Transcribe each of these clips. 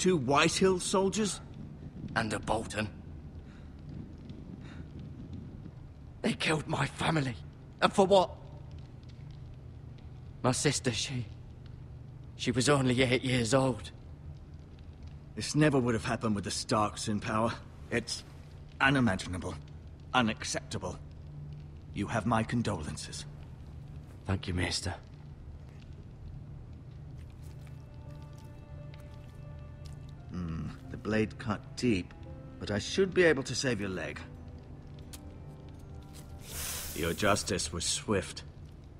2 Whitehill soldiers? And a Bolton. They killed my family. And for what? My sister, she was only 8 years old. This never would have happened with the Starks in power. It's unimaginable. Unacceptable. You have my condolences. Thank you, Maester. The blade cut deep, but I should be able to save your leg. Your justice was swift.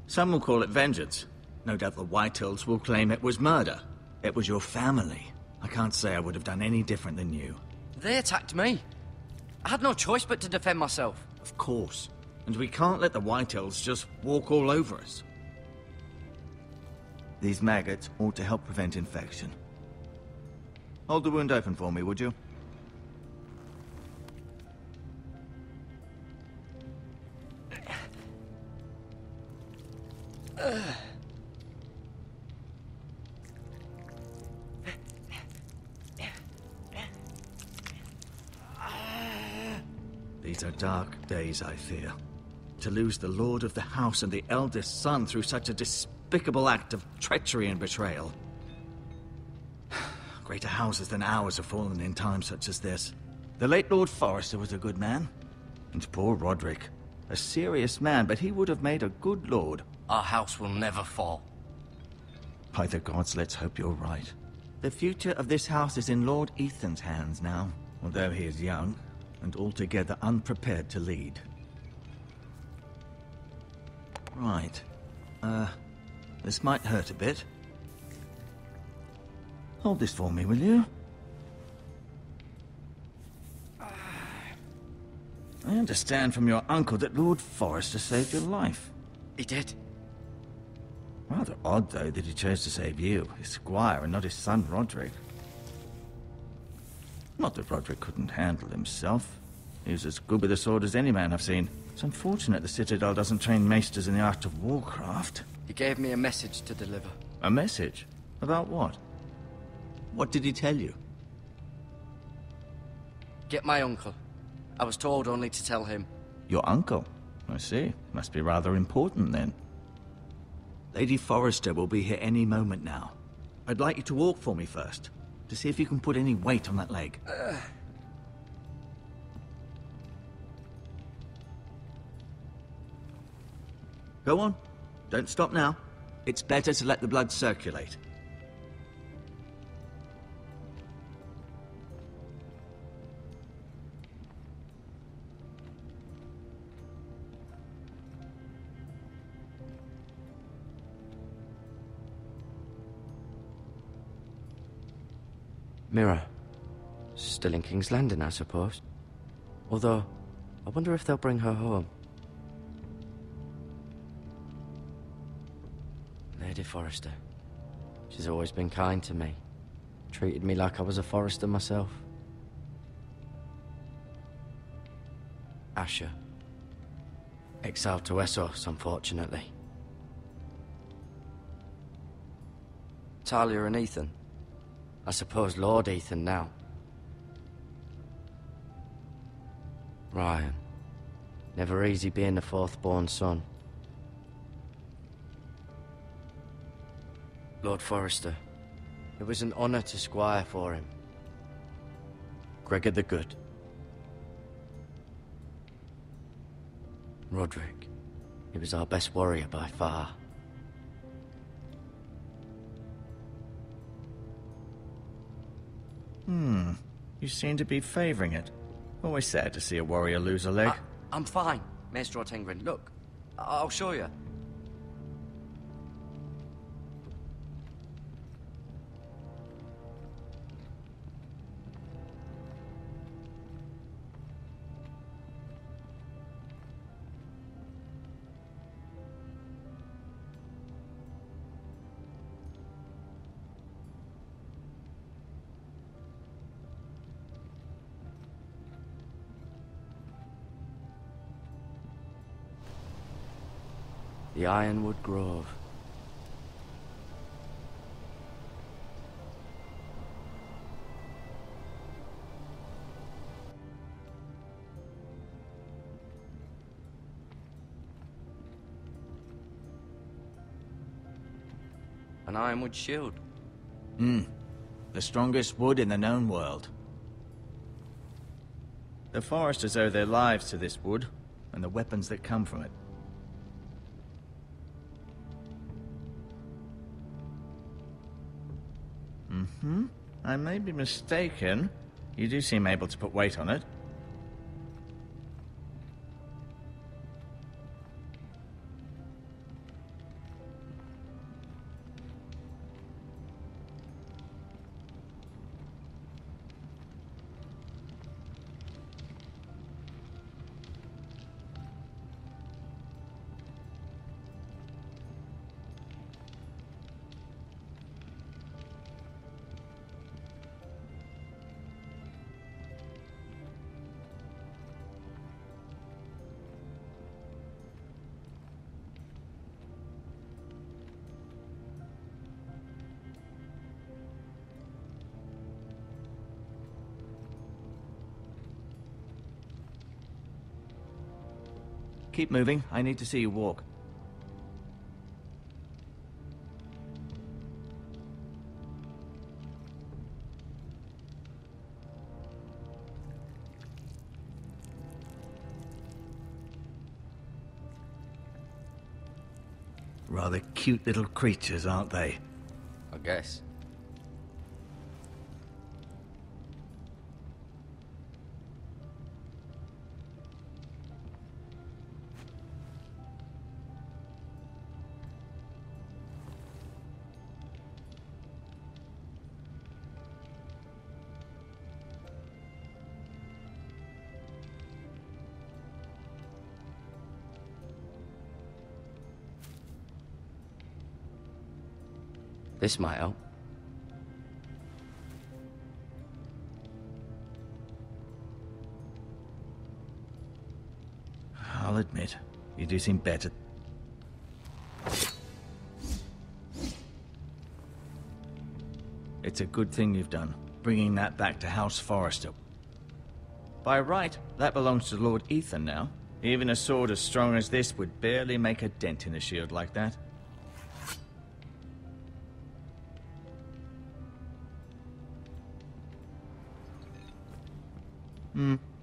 Some will call it vengeance. No doubt the Whitehills will claim it was murder. It was your family. I can't say I would have done any different than you. They attacked me. I had no choice but to defend myself. Of course. And we can't let the Whitehills just walk all over us. These maggots ought to help prevent infection. Hold the wound open for me, would you? These are dark days, I fear. To lose the lord of the house and the eldest son through such a despicable act of treachery and betrayal. Greater houses than ours have fallen in times such as this. The late Lord Forrester was a good man. And poor Roderick. A serious man, but he would have made a good lord. Our house will never fall. By the gods, let's hope you're right. The future of this house is in Lord Ethan's hands now, although he is young and altogether unprepared to lead. Right. This might hurt a bit. Hold this for me, will you? I understand from your uncle that Lord Forrester saved your life. He did. Rather odd, though, that he chose to save you, his squire, and not his son Roderick. Not that Roderick couldn't handle himself. He was as good with a sword as any man I've seen. It's unfortunate the Citadel doesn't train maesters in the art of warcraft. He gave me a message to deliver. A message? About what? What did he tell you? Get my uncle. I was told only to tell him. Your uncle? I see. Must be rather important, then. Lady Forrester will be here any moment now. I'd like you to walk for me first, to see if you can put any weight on that leg. Go on. Don't stop now. It's better to let the blood circulate. Mirror. Still in King's Landing, I suppose. Although, I wonder if they'll bring her home. Lady Forrester. She's always been kind to me. Treated me like I was a Forrester myself. Asher. Exiled to Essos, unfortunately. Talia and Ethan. I suppose Lord Ethan now. Ryan. Never easy being the fourth-born son. Lord Forrester. It was an honor to squire for him. Gregor the Good. Roderick. He was our best warrior by far. You seem to be favoring it. Always sad to see a warrior lose a leg. I'm fine, Maester Ortengrin. Look, I'll show you. The Ironwood Grove. An ironwood shield. The strongest wood in the known world. The foresters owe their lives to this wood, and the weapons that come from it. I may be mistaken. You do seem able to put weight on it. Keep moving. I need to see you walk. Rather cute little creatures, aren't they? I guess. This might help. I'll admit, you do seem better. It's a good thing you've done, bringing that back to House Forrester. By right, that belongs to Lord Ethan now. Even a sword as strong as this would barely make a dent in a shield like that.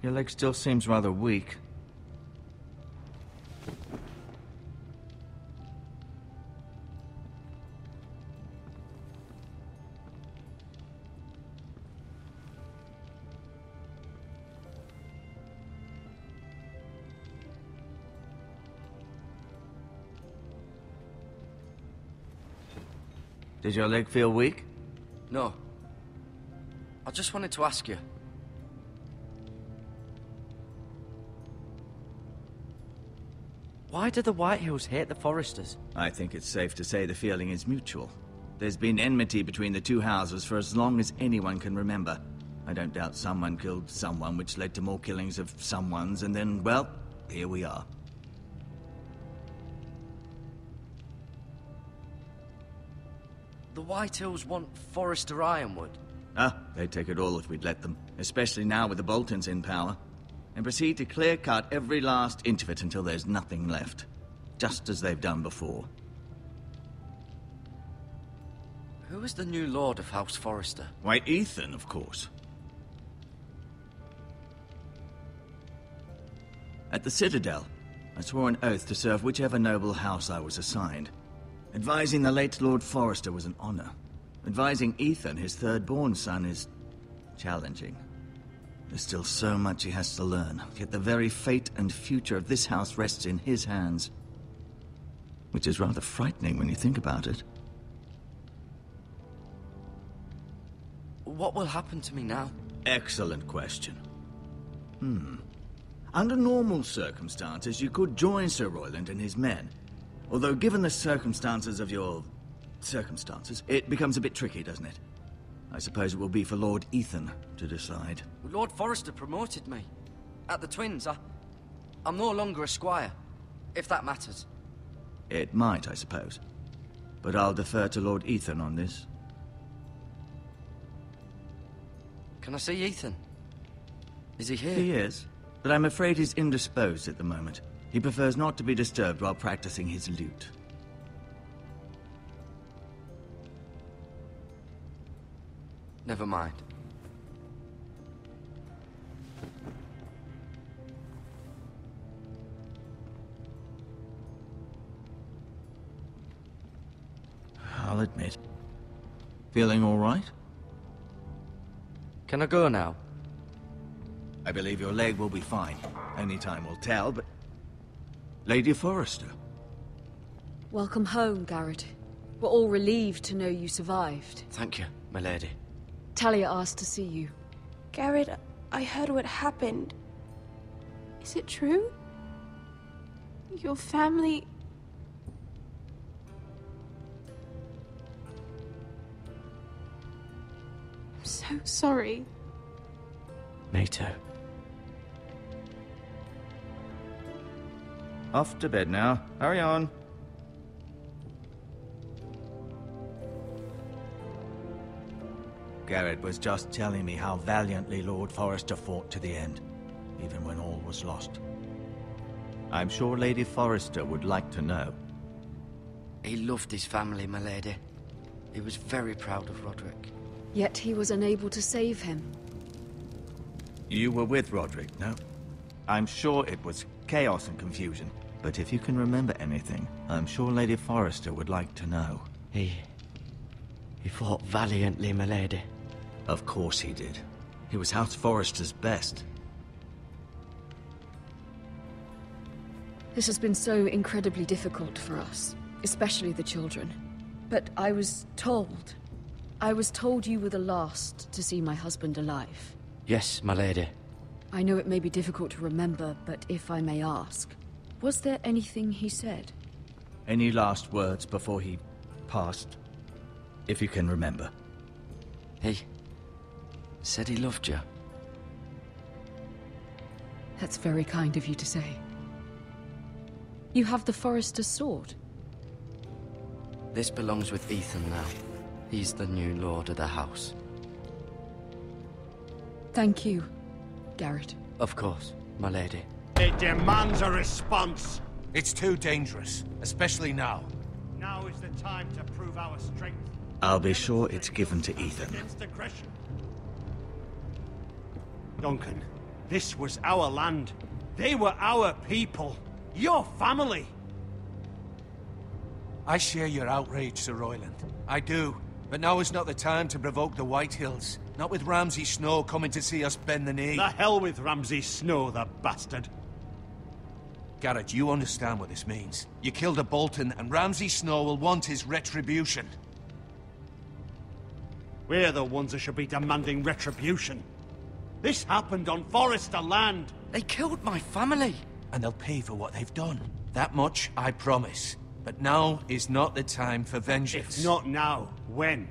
Your leg still seems rather weak. Does your leg feel weak? No. I just wanted to ask you. Why do the Whitehills hate the Forresters? I think it's safe to say the feeling is mutual. There's been enmity between the two houses for as long as anyone can remember. I don't doubt someone killed someone, which led to more killings of someones, and then, well, here we are. The Whitehills want Forrester Ironwood. They'd take it all if we'd let them, especially now with the Boltons in power. And proceed to clear-cut every last inch of it until there's nothing left. Just as they've done before. Who is the new Lord of House Forrester? Why, Ethan, of course. At the Citadel, I swore an oath to serve whichever noble house I was assigned. Advising the late Lord Forrester was an honor. Advising Ethan, his third-born son, is challenging. There's still so much he has to learn, yet the very fate and future of this house rests in his hands. Which is rather frightening when you think about it. What will happen to me now? Excellent question. Under normal circumstances, you could join Sir Royland and his men. Although given the circumstances of your... circumstances, it becomes a bit tricky, doesn't it? I suppose it will be for Lord Ethan to decide. Lord Forrester promoted me. At the Twins, I'm no longer a squire, if that matters. It might, I suppose. But I'll defer to Lord Ethan on this. Can I see Ethan? Is he here? He is, but I'm afraid he's indisposed at the moment. He prefers not to be disturbed while practicing his lute. Never mind. I'll admit. Feeling all right? Can I go now? I believe your leg will be fine. Only time will tell, but... Lady Forrester. Welcome home, Gared. We're all relieved to know you survived. Thank you, my lady. Talia asked to see you. Gared, I heard what happened. Is it true? Your family... I'm so sorry. Me too. Off to bed now. Hurry on. Gared was just telling me how valiantly Lord Forrester fought to the end, even when all was lost. I'm sure Lady Forrester would like to know. He loved his family, my lady. He was very proud of Roderick. Yet he was unable to save him. You were with Roderick, no? I'm sure it was chaos and confusion, but if you can remember anything, I'm sure Lady Forrester would like to know. He fought valiantly, my lady. Of course he did. He was House Forrester's best. This has been so incredibly difficult for us, especially the children. But I was told you were the last to see my husband alive. Yes, my lady. I know it may be difficult to remember, but if I may ask, was there anything he said? Any last words before he passed? If you can remember. He said he loved you. That's very kind of you to say. You have the Forrester's sword. This belongs with Ethan now. He's the new lord of the house. Thank you, Gared. Of course, my lady. It demands a response. It's too dangerous, especially now. Now is the time to prove our strength. I'll be sure it's given to Ethan. Against aggression. Duncan, this was our land. They were our people. Your family. I share your outrage, Sir Royland. I do. But now is not the time to provoke the White Hills. Not with Ramsay Snow coming to see us bend the knee. The hell with Ramsay Snow, the bastard. Gared, you understand what this means. You killed a Bolton, and Ramsay Snow will want his retribution. We're the ones that should be demanding retribution. This happened on Forrester land. They killed my family. And they'll pay for what they've done. That much, I promise. But now is not the time for vengeance. If not now, when?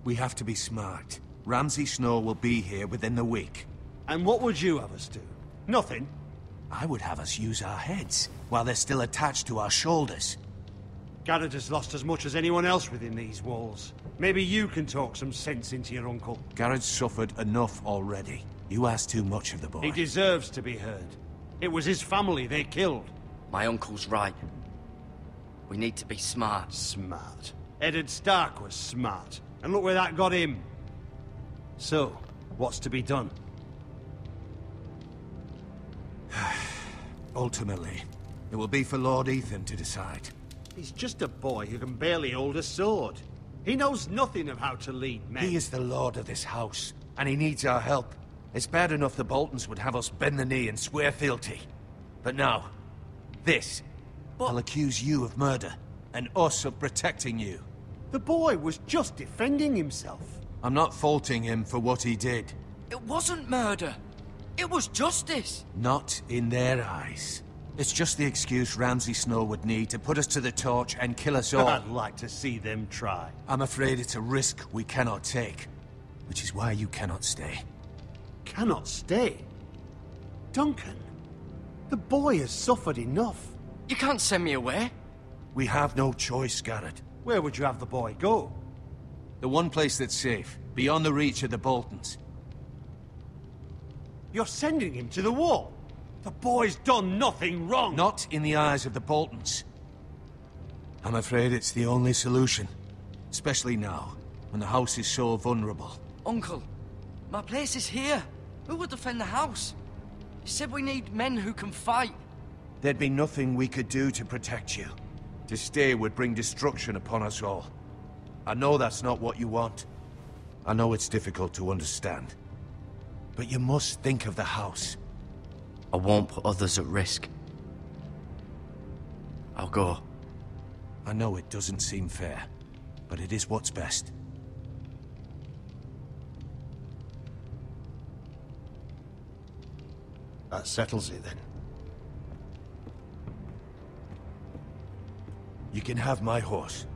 We have to be smart. Ramsay Snow will be here within the week. And what would you have us do? Nothing? I would have us use our heads, while they're still attached to our shoulders. Gared has lost as much as anyone else within these walls. Maybe you can talk some sense into your uncle. Gared's suffered enough already. You ask too much of the boy. He deserves to be heard. It was his family they killed. My uncle's right. We need to be smart. Smart. Eddard Stark was smart. And look where that got him. So, what's to be done? Ultimately, it will be for Lord Ethan to decide. He's just a boy who can barely hold a sword. He knows nothing of how to lead men. He is the lord of this house, and he needs our help. It's bad enough the Boltons would have us bend the knee and swear fealty. But now, this. I'll accuse you of murder, and us of protecting you. The boy was just defending himself. I'm not faulting him for what he did. It wasn't murder. It was justice. Not in their eyes. It's just the excuse Ramsay Snow would need to put us to the torch and kill us all. I'd like to see them try. I'm afraid it's a risk we cannot take, which is why you cannot stay. Cannot stay? Duncan, the boy has suffered enough. You can't send me away. We have no choice, Gared. Where would you have the boy go? The one place that's safe, beyond the reach of the Boltons. You're sending him to the wall? The boy's done nothing wrong! Not in the eyes of the Boltons. I'm afraid it's the only solution. Especially now, when the house is so vulnerable. Uncle, my place is here. Who will defend the house? You said we need men who can fight. There'd be nothing we could do to protect you. To stay would bring destruction upon us all. I know that's not what you want. I know it's difficult to understand. But you must think of the house. I won't put others at risk. I'll go. I know it doesn't seem fair, but it is what's best. That settles it then. You can have my horse,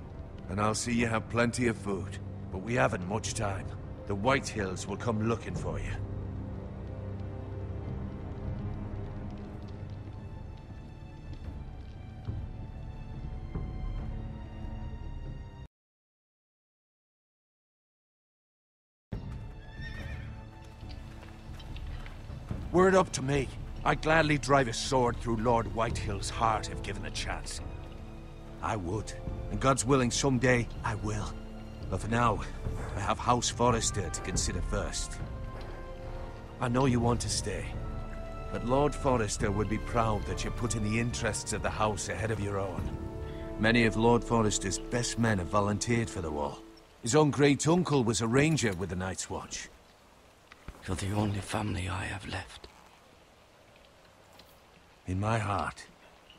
and I'll see you have plenty of food. But we haven't much time. The White Hills will come looking for you. Were it up to me, I'd gladly drive a sword through Lord Whitehill's heart if given the chance. I would, and God's willing someday I will. But for now, I have House Forrester to consider first. I know you want to stay, but Lord Forrester would be proud that you're putting the interests of the house ahead of your own. Many of Lord Forrester's best men have volunteered for the war. His own great-uncle was a ranger with the Night's Watch. You're the only family I have left. In my heart,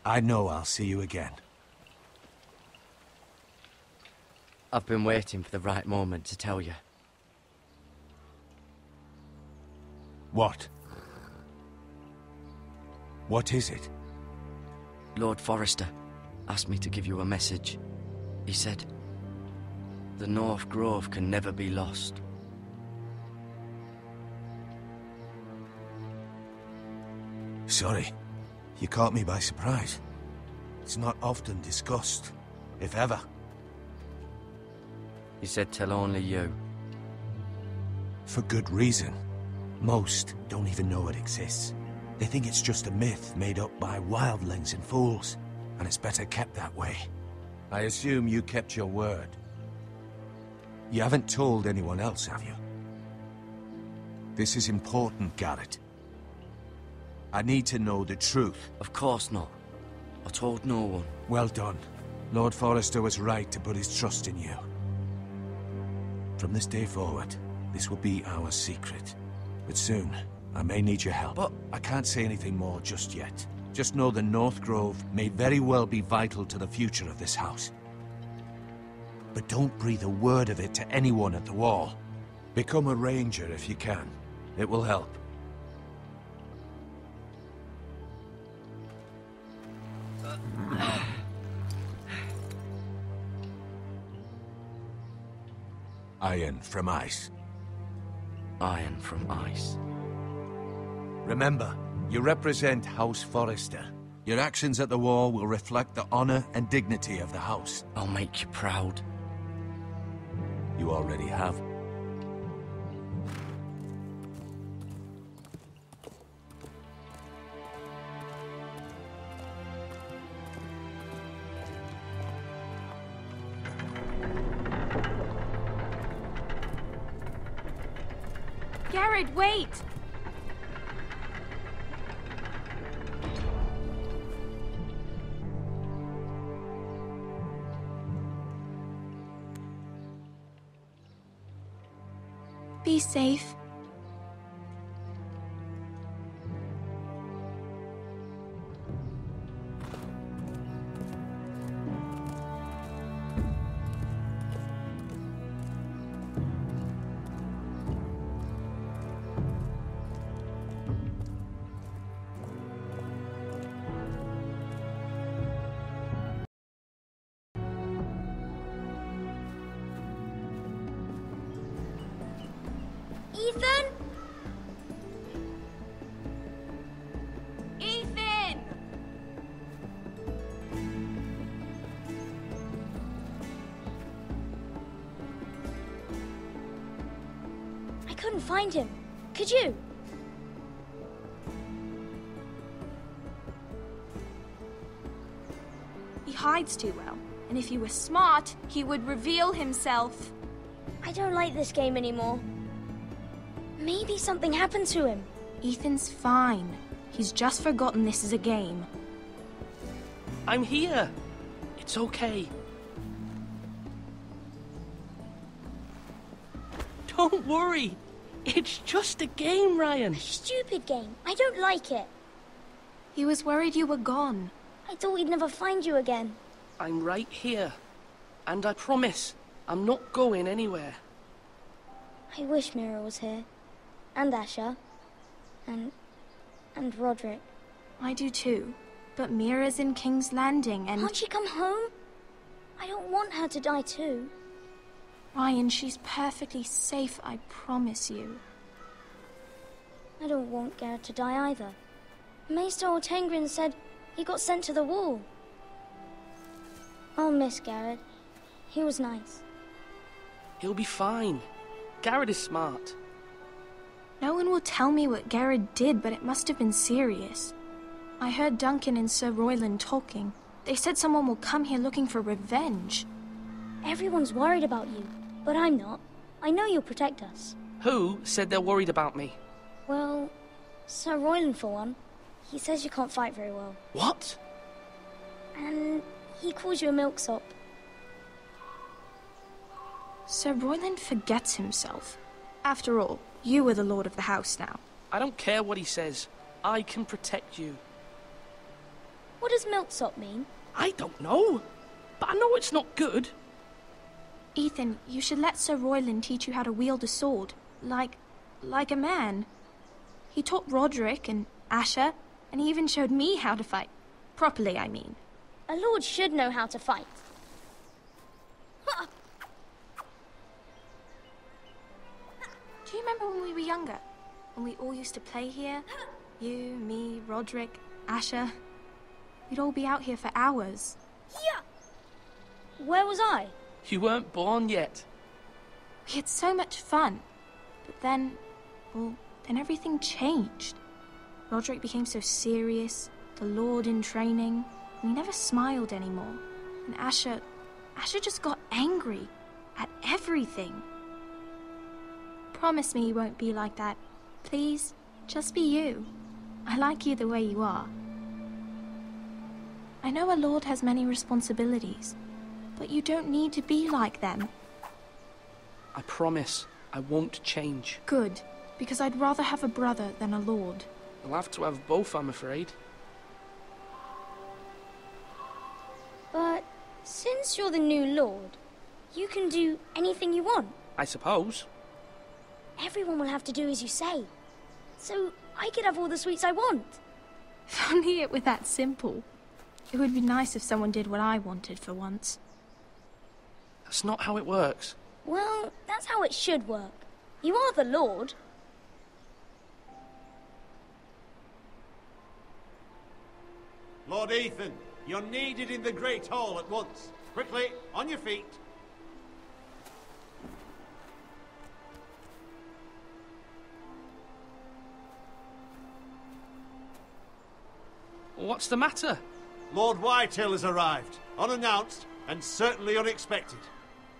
I know I'll see you again. I've been waiting for the right moment to tell you. What? What is it? Lord Forrester asked me to give you a message. He said, the North Grove can never be lost. Sorry, you caught me by surprise. It's not often discussed, if ever. He said tell only you. For good reason. Most don't even know it exists. They think it's just a myth made up by wildlings and fools, and it's better kept that way. I assume you kept your word. You haven't told anyone else, have you? This is important, Gared. I need to know the truth. Of course not. I told no one. Well done. Lord Forrester was right to put his trust in you. From this day forward, this will be our secret. But soon, I may need your help. But I can't say anything more just yet. Just know the North Grove may very well be vital to the future of this house. But don't breathe a word of it to anyone at the wall. Become a ranger if you can. It will help. Iron from ice. Iron from ice. Remember, you represent House Forrester. Your actions at the war will reflect the honor and dignity of the house. I'll make you proud. You already have. Gared, wait! Be safe. Ethan? Ethan! I couldn't find him. Could you? He hides too well, and if he were smart, he would reveal himself. I don't like this game anymore. Maybe something happened to him. Ethan's fine. He's just forgotten this is a game. I'm here. It's okay. Don't worry. It's just a game, Ryan. Stupid game. I don't like it. He was worried you were gone. I thought we'd never find you again. I'm right here. And I promise, I'm not going anywhere. I wish Mira was here. And Asher. And Roderick. I do too. But Mira's in King's Landing and... Can't she come home? I don't want her to die too. Ryan, she's perfectly safe, I promise you. I don't want Gared to die either. Maester Ortengrin said he got sent to the wall. I'll miss Gared. He was nice. He'll be fine. Gared is smart. No one will tell me what Gared did, but it must have been serious. I heard Duncan and Sir Royland talking. They said someone will come here looking for revenge. Everyone's worried about you, but I'm not. I know you'll protect us. Who said they're worried about me? Well, Sir Royland for one. He says you can't fight very well. What? And he calls you a milksop. Sir Royland forgets himself. After all, you are the lord of the house now. I don't care what he says. I can protect you. What does milksop mean? I don't know. But I know it's not good. Ethan, you should let Sir Royland teach you how to wield a sword. Like a man. He taught Roderick and Asher, and he even showed me how to fight. Properly, I mean. A lord should know how to fight. Do you remember when we were younger? When we all used to play here? You, me, Roderick, Asher. We'd all be out here for hours. Yeah. Where was I? You weren't born yet. We had so much fun. But then, well, then everything changed. Roderick became so serious, the Lord in training, and he never smiled anymore. And Asher just got angry at everything. Promise me you won't be like that. Please, just be you. I like you the way you are. I know a lord has many responsibilities, but you don't need to be like them. I promise I won't change. Good, because I'd rather have a brother than a lord. I'll have to have both, I'm afraid. But since you're the new lord, you can do anything you want. I suppose. Everyone will have to do as you say. So I could have all the sweets I want. If only it were that simple. It would be nice if someone did what I wanted for once. That's not how it works. Well, that's how it should work. You are the lord. Lord Ethan, you're needed in the Great Hall at once. Quickly, on your feet. What's the matter? Lord Whitehill has arrived, unannounced and certainly unexpected.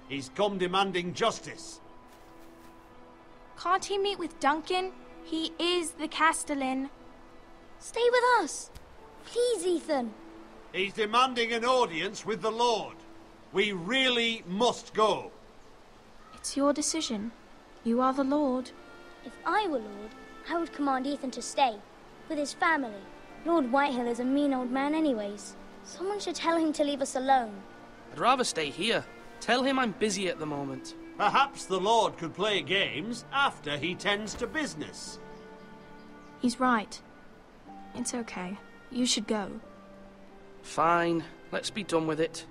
He's come demanding justice. Can't he meet with Duncan? He is the Castellan. Stay with us. Please, Ethan. He's demanding an audience with the Lord. We really must go. It's your decision. You are the Lord. If I were lord, I would command Ethan to stay, with his family. Lord Whitehill is a mean old man anyways. Someone should tell him to leave us alone. I'd rather stay here. Tell him I'm busy at the moment. Perhaps the Lord could play games after he tends to business. He's right. It's okay. You should go. Fine. Let's be done with it.